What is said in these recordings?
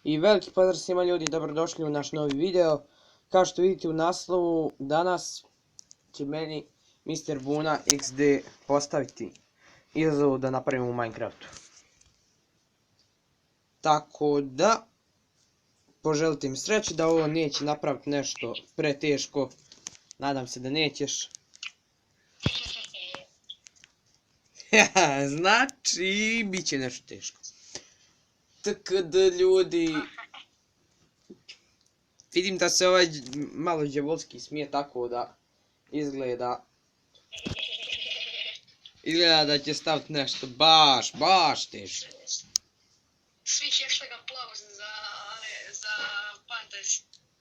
I veliki pozdrav svima ljudi, dobrodošli u naš novi video. Kao što vidite u naslovu, danas će meni Mr. Buna XD postaviti izazov da napravimo u Minecraftu. Tako da, poželite mi sreće da ovo neće napraviti nešto preteško. Nadam se da nećeš. Znači, bit će nešto teško. TKD ljudi. Vidim da se ovaj malo djevolski smije, tako da izgleda da će staviti nešto baš teško. Svi hashtag aplauz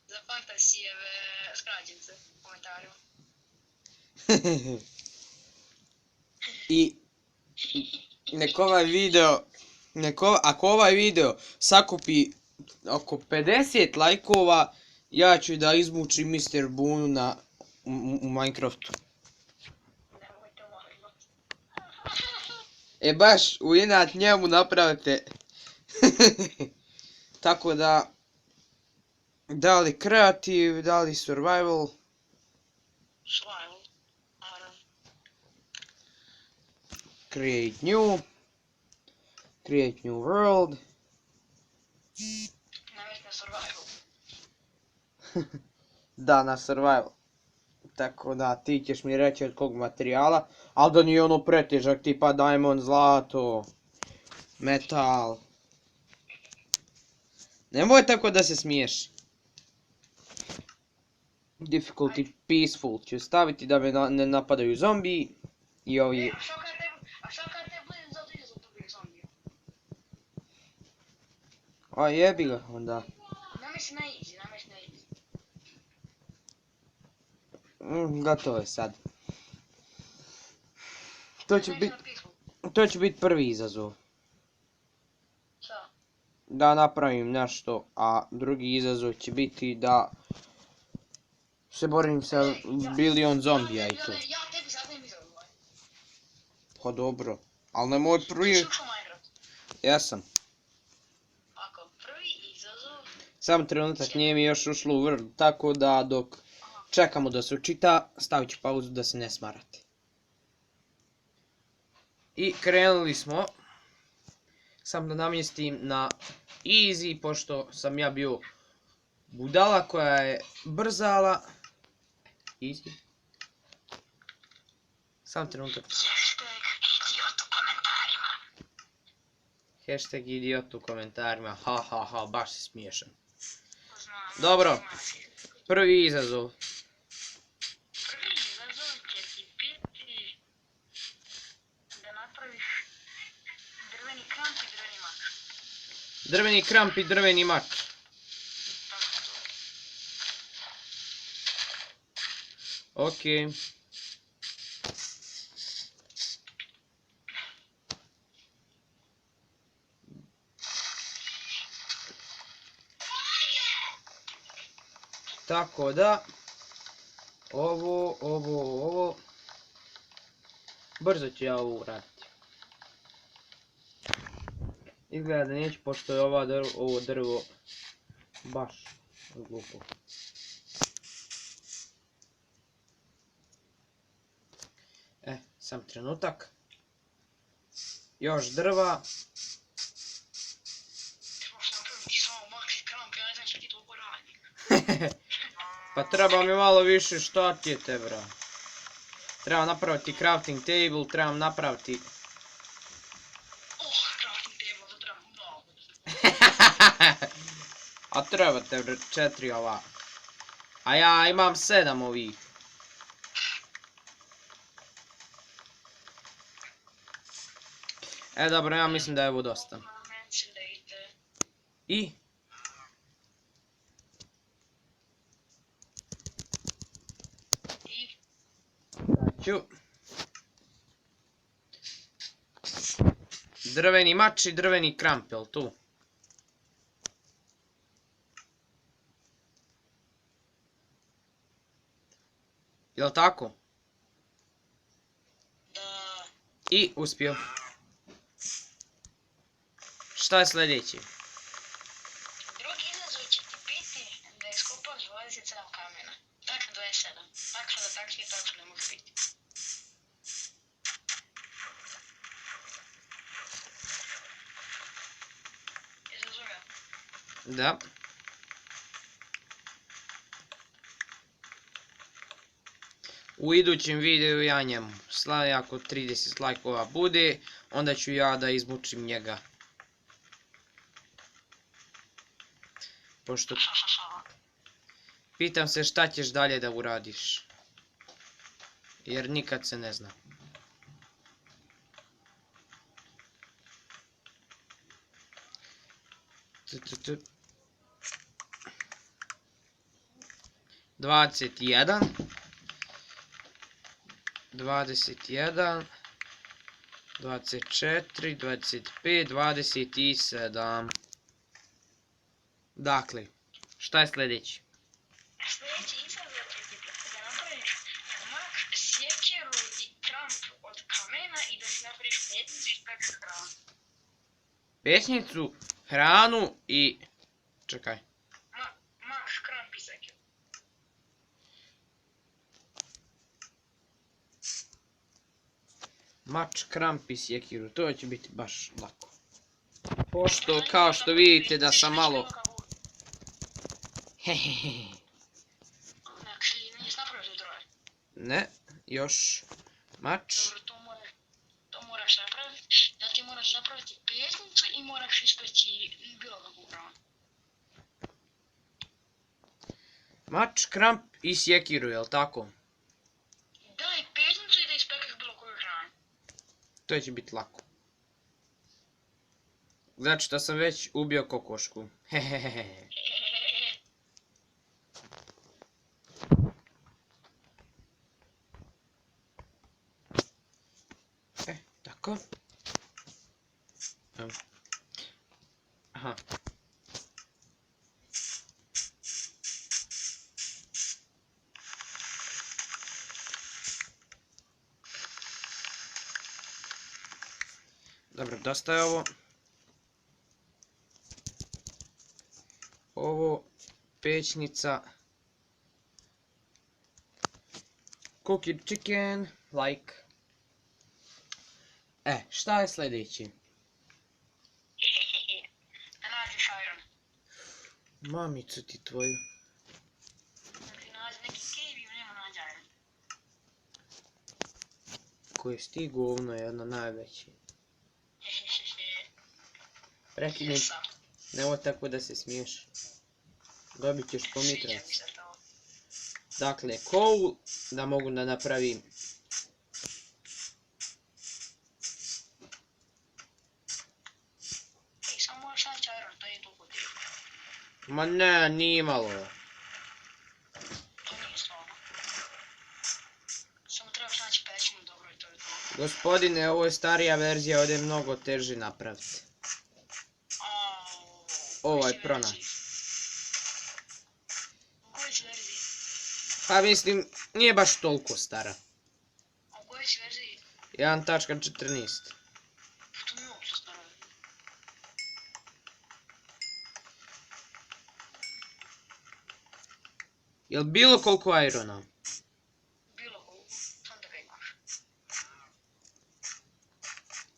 za fantasijeve skraćenice u komentarima. I ako ovaj video sakupi oko 50 lajkova, ja ću da izmučim Mr. Bunu u Minecraftu. Baš u inat njemu napravite. Tako da li kreativ, da li survival. Create new world. Na survival. Da, na survival. Tako da, ti ćeš mi reći od kog materijala, ali da nije ono pretežak, tipa diamond, zlato, metal. Nemoj tako da se smiješ. Difficulty peaceful ću staviti da me ne napadaju zombiji i ovi... A šta kad te budem zato izazov dobije zombiju? A jebi ga onda. Namjesti na easy. Gotovo je sad. To će biti prvi izazov. Šta? Da napravim nešto, a drugi izazov će biti da se borim sa bilion zombija i to. Ja tebi zadajem izazov. Pa dobro, ali ne moj prvi... Ti ušao Minecraft? Jesam. Ako prvi izazov... Sam trenutak nije mi još ušlo u World, tako da dok čekamo da se učita, stavit ću pauzu da se ne smarate. I krenuli smo. Sam da namjestim na easy, pošto sam ja bio budala koja je brzala. Easy. Sam trenutak. Hashtag idiot u komentarima. Ha, baš si smiješan. Dobro, prvi izazov. Prvi izazov će ti biti da napraviš drveni kramp i drveni mač. Drveni kramp i drveni mač. Okej. Tako da, ovo, brzo ću ja ovo uraditi. Izgleda da neću, pošto je ovo drvo baš glupo. Sam trenutak. Još drva. Pa treba mi malo više, šta ti je te bra? Trebam napraviti crafting table, trebam napraviti... Crafting table, to trebam mnogo. A treba te 4 ova. A ja imam 7 ovih. Dobro, ja mislim da je ovo dosta. I? Ću. Drveni mač i drveni kramp, jel tu? Jel tako? Da. I uspio. Šta je sljedeći? da je iskopao 27 kamena. Dakle, 27. Takša da takši, takša ne može biti. Jesi razumio? Da. U idućem videu ja njemu slavi, ako 30 lajkova bude, onda ću ja da izmučim njega. Pošto pitam se šta ćeš dalje da uradiš. Jer nikad se ne zna. Tu. 21. 21. 24. 25. 27. Dakle, šta je sljedeći? Sljedeći izazov će ti da napraviš mak, sjekiru i kramp od kamena i da si napraviš petnicu i pekaš hranu. Pećnicu, hranu i... Čekaj. Mak, kramp i sjekiru. Mač, kramp i sjekiru, to će biti baš lako. Pošto, kao što vidite da sam malo... Hehehe. Znači, nisi napravio to troje. Ne, još mač. Dobro, to moraš napraviti. Zatim moraš napraviti pesnicu i moraš ispeći bilo kakvu hranu. Mač, kramp i sjekiru, jel tako? Daj pesnicu i da ispekaš bilo koju hranu. To će biti lako. Znači da sam već ubio kokošku. Hehehehe. Tako. Aha. Dobro, dosta je ovo. Ovo, pećnica. Cooked chicken, like. Šta je sljedeći? Da nađeš iron. Mamicu ti tvoju. Znači, nađi neki cave i u njemu nađi iron. Koje sti govno jedno najveće. Prekinem, nemoj tako da se smiješ. Dobit ćeš pomitrac. Dakle, coal da mogu da napravim. Samo moraš naći iron, to nije toliko teško. Ma ne, nije malo. To nije stvarno. Samo trebaš naći pećinu dobro i to je to. Gospodine, ovo je starija verzija, ovdje je mnogo teže napraviti. Ovaj pronaći. U kojoj si verziji? Pa mislim, nije baš toliko stara. U kojoj si verziji? 1.14. To nije uopće stara. Jel bilo koliko irona? Bilo koliko, sam da ga imaš.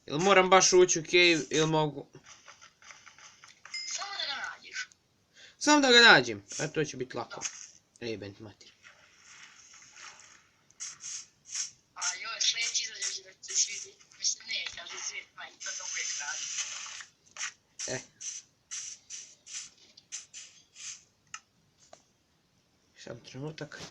Jel moram baš ući u cave ili mogu? Samo da ga nađeš. Samo da ga nađem, a to će biti lako. Jebent mater. A joj, sljedeći izazov će da ti se svidi. Mislim, neće, ali svijet manje, to dobro je radi. Sam trenutak.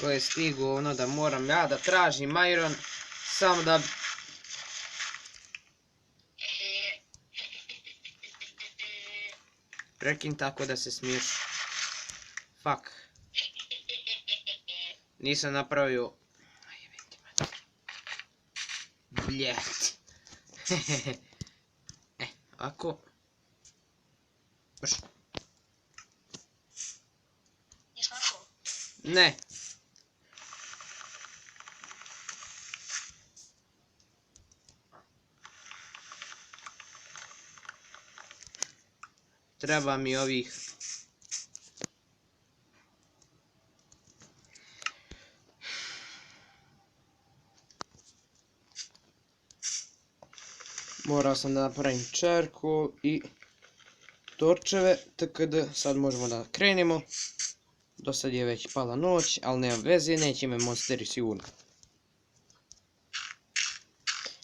Ko je stigo ono da moram ja da tražim iron, samo da... Prekin tako da se smiješ. Fuck. Nisam napravio... Bljet. Ako... Brš. Jesi našao? Ne. Treba mi ovih. Morao sam da napravim čerku i torčeve, tkd. Sad možemo da krenemo. Do sad je već pala noć, ali nema veze, neće me monsteri sigurno.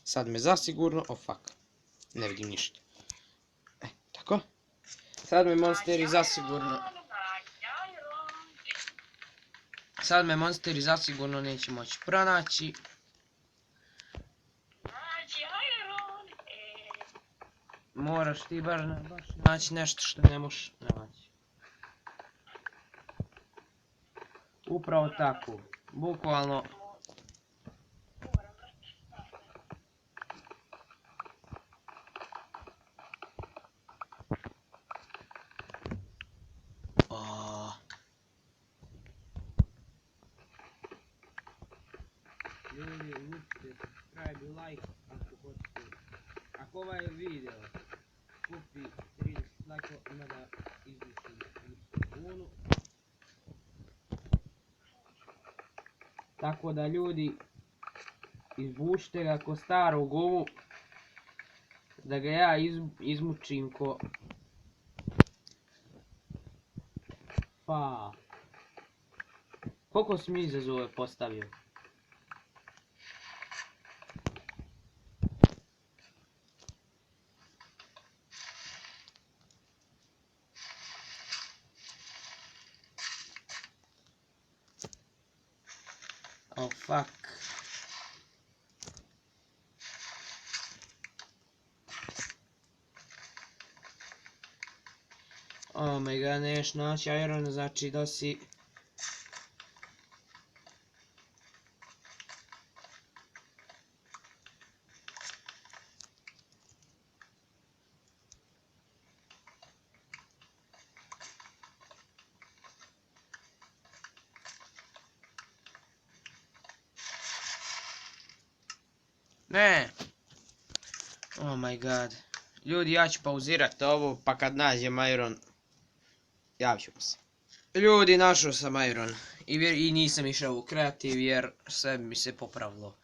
Sad me zasigurno, oh fuck, ne vidim ništa. Tako. Sad me monsteri zasigurno... Sad me monsteri zasigurno neće moći pronaći. Moraš ti baš naći nešto što ne možeš naći. Upravo tako. Bukvalno. Ljudi, uzmite subscribe i like ako hoćete. Ako ovaj video skupi 30 lajkova, ima da izmišljim bunu. Tako da ljudi, izvučite ga ko starog ovu, da ga ja izmučim ko... Pa... Koliko si mi izazove postavio? Oh fuck. Oh my god, neš naći iron, znači da si... Ne! Oh my god. Ljudi, ja ću pauzirat ovo, pa kad nađem iron, javit ću se. Ljudi, našao sam iron. I nisam išao u kreativ jer sve mi se popravilo.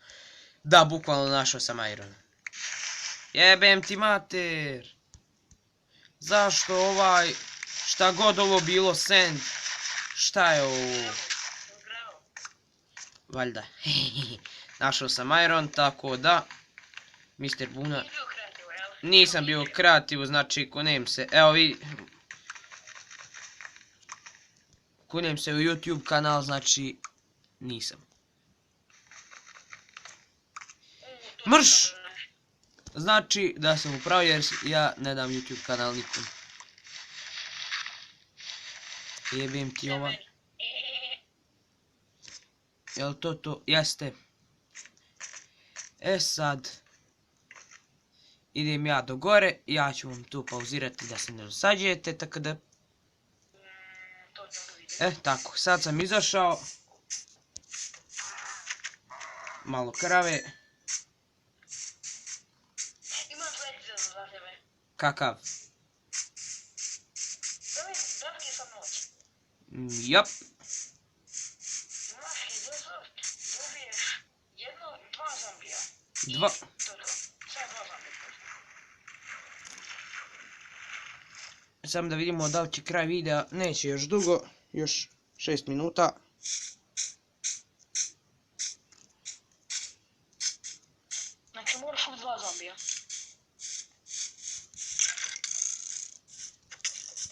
Da, bukvalno našao sam iron. Jebem ti mater! Zašto ovaj... Šta god ovo bilo, sand? Šta je ovo? Valjda. Našao sam iron, tako da... Mr. Buna... Nisam bio kreativu, znači kunem se, evo vi... Kunem se u YouTube kanal, znači... Nisam. Mrš! Znači da sam upravo jer ja ne dam YouTube kanal nikom. Jebim ti ova. Jel to? Jeste. E sad. Idem ja do gore, ja ću vam tu pauzirati da se ne dosađujete, tako da... Tako, sad sam izašao. Malo krave. Imam predizor za tebe. Kakav? Da ti sam noć. Jop. Imaš izazov, dobiješ dva zombija. Dva. To. Sad dva zombija. Samo da vidimo da li će kraj videa, neće još dugo, još 6 minuta. Znači moraš u dva zombija.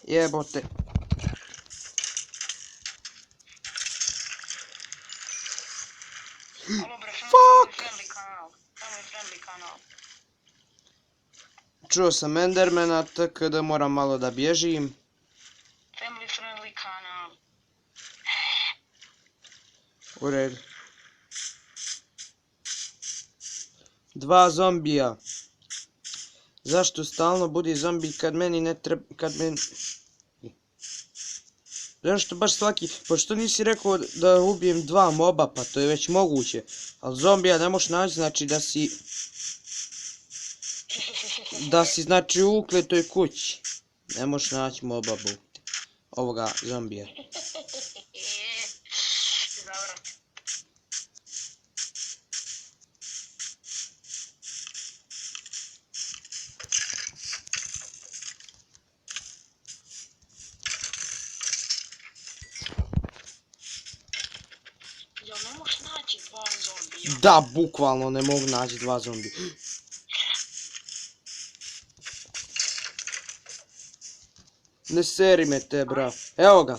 Jebote. Fuck! Tamo je friendly kanal. Čuo sam Endermana, tako da moram malo da bježim. Family friendly kanal. U redu. 2 zombija. Zašto stalno budi zombi kad meni ne treba, kad meni... Zašto baš svaki, pošto nisi rekao da ubijem 2 moba, pa to je već moguće. Ali zombija ne možeš naći, znači da si znači u ukletoj kući. Ne možeš naći moba, ovoga zombija. Dobro. Jel ne možeš naći 2 zombija? Da, bukvalno ne mogu naći 2 zombija. Ne seri me te, bra. Evo ga.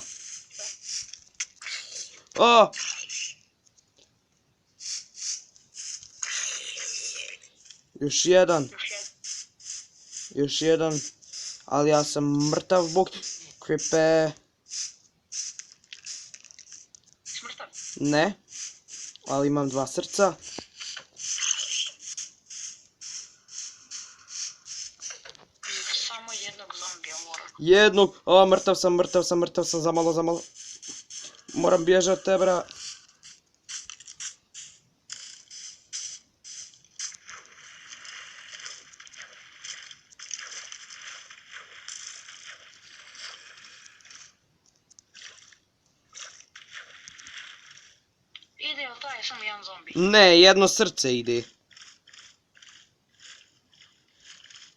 O! Još jedan. Još jedan. Ali ja sam mrtav, bog. Kripe. Smrtav? Ne. Ali imam 2 srca. Samo jednog zombija mora. Jednog. O, mrtav sam, zamalo. Moram bježat te, bra. Ide li taj samo jedan zombi? Ne, jedno srce ide.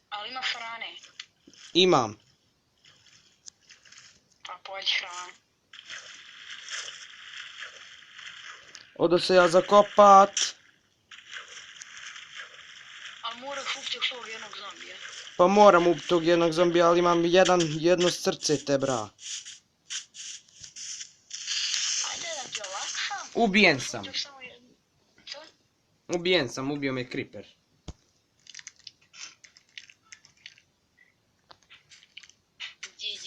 Ali ima hrane. Imam. Pa pođi hranu. Odo se ja zakopat. Ali moraš ubiti još ovog jednog zombija. Pa moram ubiti tog jednog zombija, ali imam jedno srce te, bra. Ajde da ti olakšam. Ubijen sam. Još samo jedno. Co? Ubijen sam, ubio me Creeper. GG.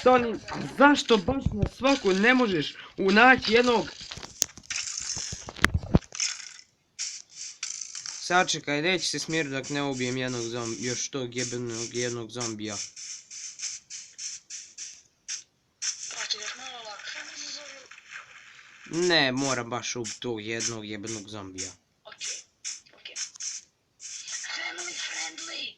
Toni, zašto baš na svaku ne možeš unaći jednog... Sačekaj, neće se smiriti dok ne ubijem još tog jednog zombija. Pa ti još malo olakšam izazovu. Ne, moram baš ubiti tog jednog jebenog zombija. Okej. Family friendly.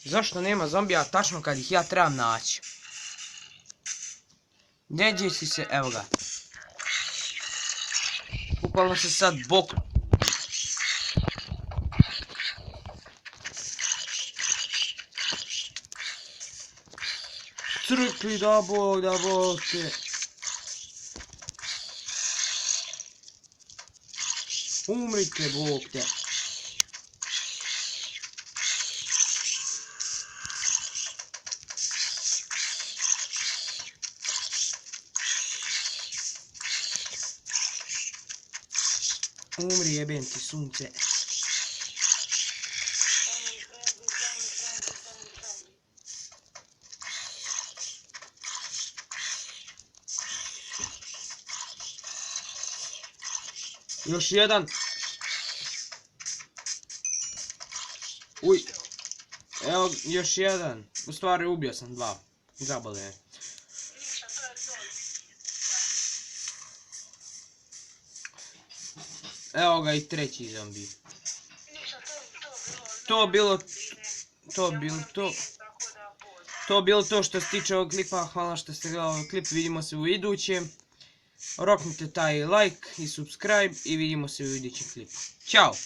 Zašto nema zombija tačno kad ih ja trebam naći? Gdje si se, evo ga. Bukvalno se sad bok... Crkli da bog te. Umrite bog te. Umri, jebem ti sunce. Još jedan. Uj. Evo, još jedan. U stvari ubio sam 2. Zabole me. Evo ga i treći zombi. To bilo to što se tiče ovog klipa. Hvala što ste gledali ovaj klip. Vidimo se u idućem. Roknite taj like i subscribe i vidimo se u idućem klipu. Ćao!